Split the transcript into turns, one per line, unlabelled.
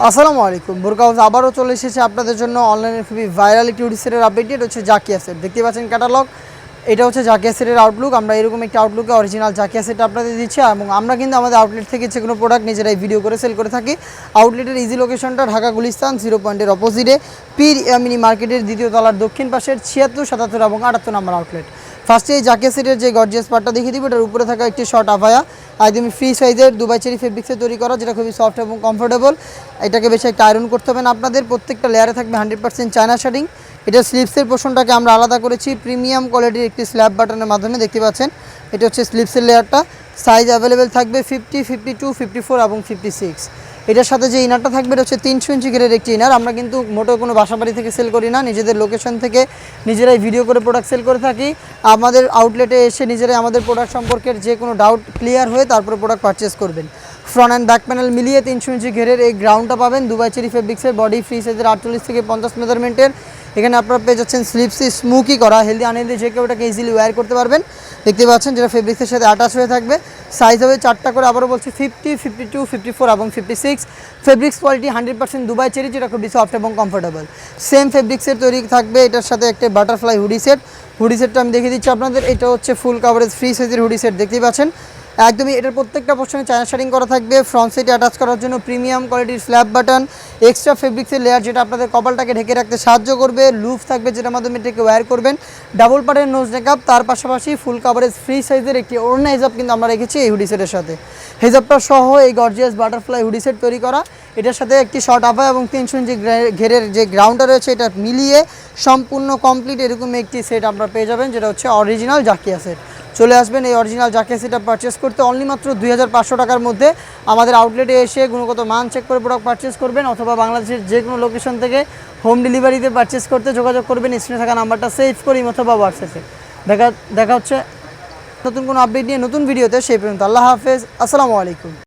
আসসালামু আলাইকুম। বোরকা হাউস আবারও চলে এসেছে আপনাদের জন্য অনলাইনে খুবই ভাইরাল একটি হুডি সেটের আপডেট। এটা হচ্ছে জাকিয়া সেট, দেখতে পাচ্ছেন ক্যাটালগ। এটা হচ্ছে জাকিয়া সেটের আউটলুক। আমরা এরকম একটি আউটলুকে অরিজিনাল জাকিয়া সেট আপনাদের দিচ্ছি, এবং আমরা কিন্তু আমাদের আউটলেট থেকে যে কোনো প্রোডাক্ট নিজেরাই ভিডিও করে সেল করে থাকি। আউটলেটের ইজি লোকেশনটা ঢাকা গুলিস্তান 0 পয়েন্টের অপোজিটে পীর মিনি মার্কেটের দ্বিতীয় তলার দক্ষিণ পাশের 76, 77 এবং 78 নম্বর আউটলেট। ফার্স্টে এই জাকিয়া সেটের যে গর্জিয়াস পার্টটা দেখিয়ে দিব, এটার উপরে থাকা একটি শর্ট আভায়া, একদমই ফ্রি সাইজের দুবাই চেরি ফেব্রিক্সে তৈরি করা, যেটা খুবই সফট এবং কমফোর্টেবল। এটাকে বেশি একটা আয়রন করতে হবে না আপনাদের। প্রত্যেকটা লেয়ারে থাকবে 100% চায়না শাড়িং। এটা স্লিপসের পোর্শনটাকে আমরা আলাদা করেছি প্রিমিয়াম কোয়ালিটির একটি স্ল্যাব বাটনের মাধ্যমে, দেখতে পাচ্ছেন। এটা হচ্ছে স্লিপসের লেয়ারটা। সাইজ অ্যাভেলেবেল থাকবে 50, 52, 54 এবং 56। এটার সাথে যে ইনারটা থাকবে এটা হচ্ছে 300 ইঞ্চি ঘেরের একটি ইনার। আমরা কিন্তু মোটেও কোনো বাসাবাড়ি থেকে সেল করি না, নিজেদের লোকেশন থেকে নিজেরাই ভিডিও করে প্রোডাক্ট সেল করে থাকি। আমাদের আউটলেটে এসে নিজেরাই আমাদের প্রোডাক্ট সম্পর্কের যে কোনো ডাউট ক্লিয়ার হয়ে তারপরে প্রোডাক্ট পারচেস করবেন। ফ্রন্ট অ্যান্ড ব্যাক প্যানেল মিলিয়ে 300 ইঞ্চি ঘেরের এই গ্রাউন্ডটা পাবেন দুবাই চেরি ফেব্রিক্সের। বডি ফ্রি সাইজের 48 থেকে 50 মেজারমেন্টের। এখানে আপনারা পেয়ে যাচ্ছেন স্লিপসি স্মুকি করা, হেলদি আনহেলদি যে কেউ এটাকে ইজিলি ওয়্যার করতে পারবেন, দেখতে পাচ্ছেন, যেটা ফেব্রিক্সের সাথে অ্যাটাচ হয়ে থাকবে। সাইজ হবে 4টা করে, আবারও বলছি 50, 52, 54 এবং 56। ফেব্রিক্স কোয়ালিটি 100% দুবাই চেরি, যেটা খুবই সফট এবং কমফোর্টেবল। সেম ফেব্রিক্সের তৈরি থাকবে এটার সাথে একটা বাটারফ্লাই হুডি সেট। হুডি সেটটা আমি দেখিয়ে দিচ্ছি আপনাদের। এটা হচ্ছে ফুল কাভারেজ ফ্রি সাইজের হুডি সেট, দেখতেই পাচ্ছেন। একদমই এটার প্রত্যেকটা পোর্শনে চায়না শাড়িং করা থাকবে। ফ্রন্ট সাইডে অ্যাটাচ করার জন্য প্রিমিয়াম কোয়ালিটির স্ল্যাব বাটন, এক্সট্রা ফেব্রিক্সের লেয়ার, যেটা আপনাদের কপালটাকে ঢেকে রাখতে সাহায্য করবে। লুফ থাকবে, যেটার মাধ্যমে এটাকে ওয়্যার করবেন। ডাবল পার্টের নোজ মেকআপ, তার পাশাপাশি ফুল কাভারেজ ফ্রি সাইজের একটি ওড়না হিজাব কিন্তু আমরা রেখেছি এই হুডি সেটের সাথে। হিজাবটা সহ এই গর্জিয়াস বাটারফ্লাই হুডি সেট তৈরি করা। এটার সাথে একটি শর্ট আভা এবং 300 ইঞ্চি ঘেরের যে গ্রাউন্ডটা রয়েছে, এটা মিলিয়ে সম্পূর্ণ কমপ্লিট এরকম একটি সেট আপনারা পেয়ে যাবেন, যেটা হচ্ছে অরিজিনাল জাকিয়া সেট। চলে আসবেন এই অরিজিনাল জাকিয়া সেটটা পারচেস করতে অনলি মাত্র 2500 টাকার মধ্যে। আমাদের আউটলেটে এসে গুণগত মান চেক করে প্রোডাক্ট পারচেস করবেন, অথবা বাংলাদেশের যে কোনো লোকেশন থেকে হোম ডেলিভারিতে পারচেস করতে যোগাযোগ করবেন স্ক্রিনে থাকা নাম্বারটা সেভ করি অথবা হোয়াটসঅ্যাপে। দেখা হচ্ছে নতুন কোনো আপডেট নিয়ে নতুন ভিডিওতে। সেই পর্যন্ত আল্লাহ হাফেজ, আসসালামু আলাইকুম।